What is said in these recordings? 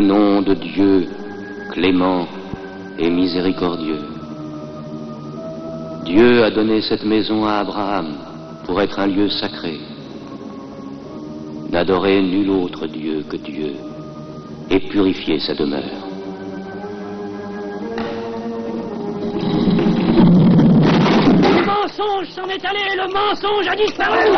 Au nom de Dieu, clément et miséricordieux. Dieu a donné cette maison à Abraham pour être un lieu sacré. N'adorez nul autre Dieu que Dieu et purifiez sa demeure. Le mensonge s'en est allé, le mensonge a disparu.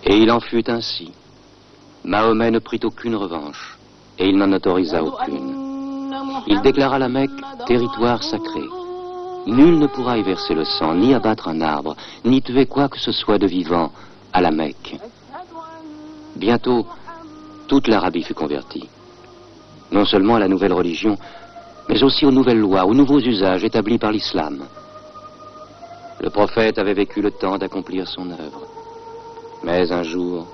Et il en fut ainsi. Mahomet ne prit aucune revanche, et il n'en autorisa aucune. Il déclara la Mecque territoire sacré. Nul ne pourra y verser le sang, ni abattre un arbre, ni tuer quoi que ce soit de vivant à la Mecque. Bientôt, toute l'Arabie fut convertie. Non seulement à la nouvelle religion, mais aussi aux nouvelles lois, aux nouveaux usages établis par l'islam. Le prophète avait vécu le temps d'accomplir son œuvre. Mais un jour,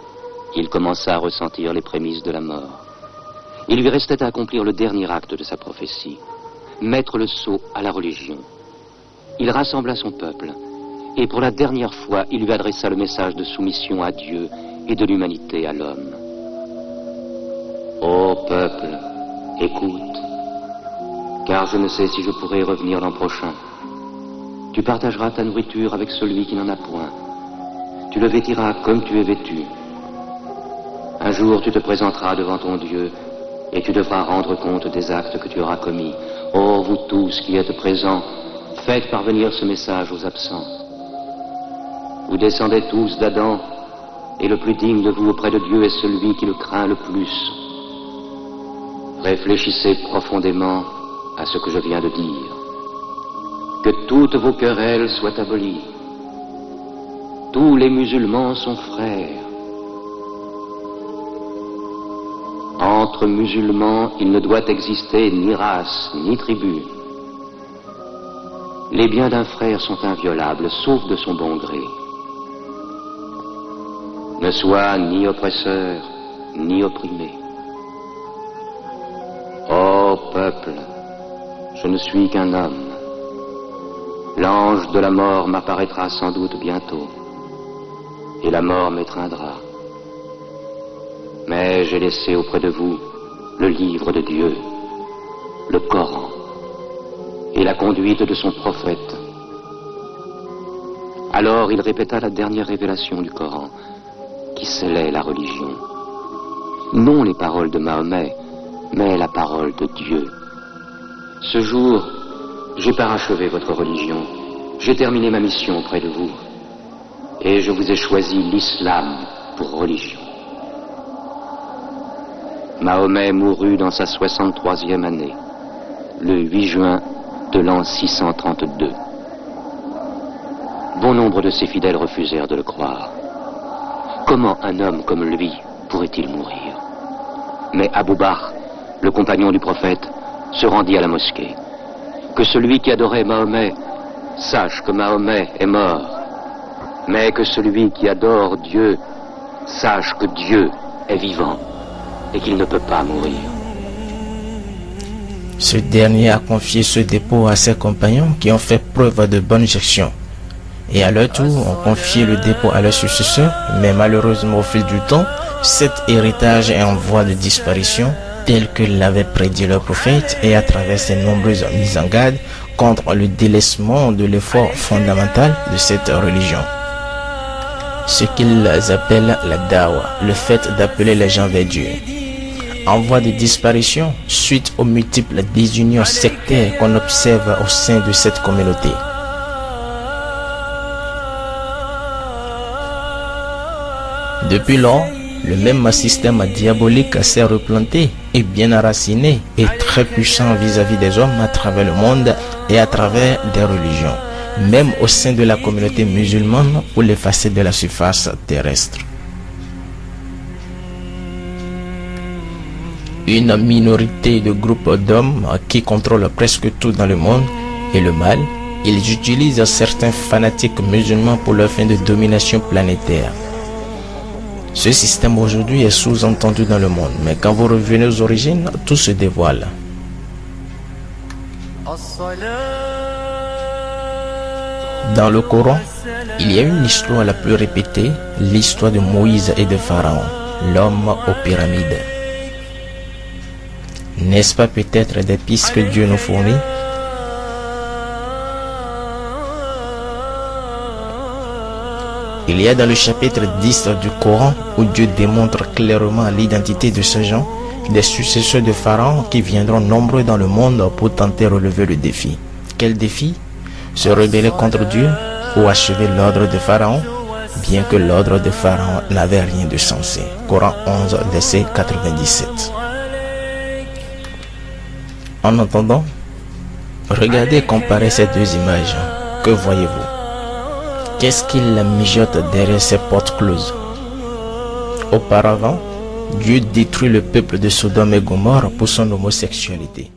il commença à ressentir les prémices de la mort. Il lui restait à accomplir le dernier acte de sa prophétie, mettre le sceau à la religion. Il rassembla son peuple, et pour la dernière fois, il lui adressa le message de soumission à Dieu et de l'humanité à l'homme. Ô peuple, écoute, car je ne sais si je pourrai revenir l'an prochain. Tu partageras ta nourriture avec celui qui n'en a point. Tu le vêtiras comme tu es vêtu. Un jour, tu te présenteras devant ton Dieu et tu devras rendre compte des actes que tu auras commis. Ô vous tous qui êtes présents, faites parvenir ce message aux absents. Vous descendez tous d'Adam, et le plus digne de vous auprès de Dieu est celui qui le craint le plus. Réfléchissez profondément à ce que je viens de dire. Que toutes vos querelles soient abolies. Tous les musulmans sont frères. Entre musulmans, il ne doit exister ni race, ni tribu. Les biens d'un frère sont inviolables, sauf de son bon gré. Ne sois ni oppresseur, ni opprimé. Ô peuple, je ne suis qu'un homme. L'ange de la mort m'apparaîtra sans doute bientôt, et la mort m'étreindra. Mais j'ai laissé auprès de vous le livre de Dieu, le Coran, et la conduite de son prophète. Alors il répéta la dernière révélation du Coran, qui scellait la religion. Non les paroles de Mahomet, mais la parole de Dieu. Ce jour, j'ai parachevé votre religion, j'ai terminé ma mission auprès de vous, et je vous ai choisi l'islam pour religion. Mahomet mourut dans sa 63e année, le 8 juin de l'an 632. Bon nombre de ses fidèles refusèrent de le croire. Comment un homme comme lui pourrait-il mourir? Mais Abou Bakr, le compagnon du prophète, se rendit à la mosquée. Que celui qui adorait Mahomet sache que Mahomet est mort, mais que celui qui adore Dieu sache que Dieu est vivant et qu'il ne peut pas mourir. Ce dernier a confié ce dépôt à ses compagnons qui ont fait preuve de bonne gestion. et à leur tour ont confié le dépôt à leurs successeurs, mais malheureusement au fil du temps, cet héritage est en voie de disparition, tel que l'avait prédit leur prophète, et à travers ses nombreuses mises en garde contre le délaissement de l'effort fondamental de cette religion. Ce qu'ils appellent la dawa, le fait d'appeler les gens vers Dieu, en voie de disparition suite aux multiples désunions sectaires qu'on observe au sein de cette communauté. Depuis lors, le même système diabolique s'est replanté et bien enraciné et très puissant vis-à-vis des hommes à travers le monde et à travers des religions, même au sein de la communauté musulmane ou les facettes de la surface terrestre. Une minorité de groupes d'hommes qui contrôlent presque tout dans le monde et le mal, ils utilisent certains fanatiques musulmans pour leur fin de domination planétaire. Ce système aujourd'hui est sous-entendu dans le monde, mais quand vous revenez aux origines, tout se dévoile. Dans le Coran, il y a une histoire la plus répétée, l'histoire de Moïse et de Pharaon, l'homme aux pyramides. N'est-ce pas peut-être des pistes que Dieu nous fournit? Il y a dans le chapitre 10 du Coran où Dieu démontre clairement l'identité de ces gens, des successeurs de Pharaon qui viendront nombreux dans le monde pour tenter de relever le défi. Quel défi? Se rebeller contre Dieu ou achever l'ordre de Pharaon, bien que l'ordre de Pharaon n'avait rien de sensé. Coran 11, verset 97. En attendant, regardez et comparez ces deux images. Que voyez-vous? Qu'est-ce qu'il mijote derrière ces portes closes? Auparavant, Dieu détruit le peuple de Sodome et Gomorrhe pour son homosexualité.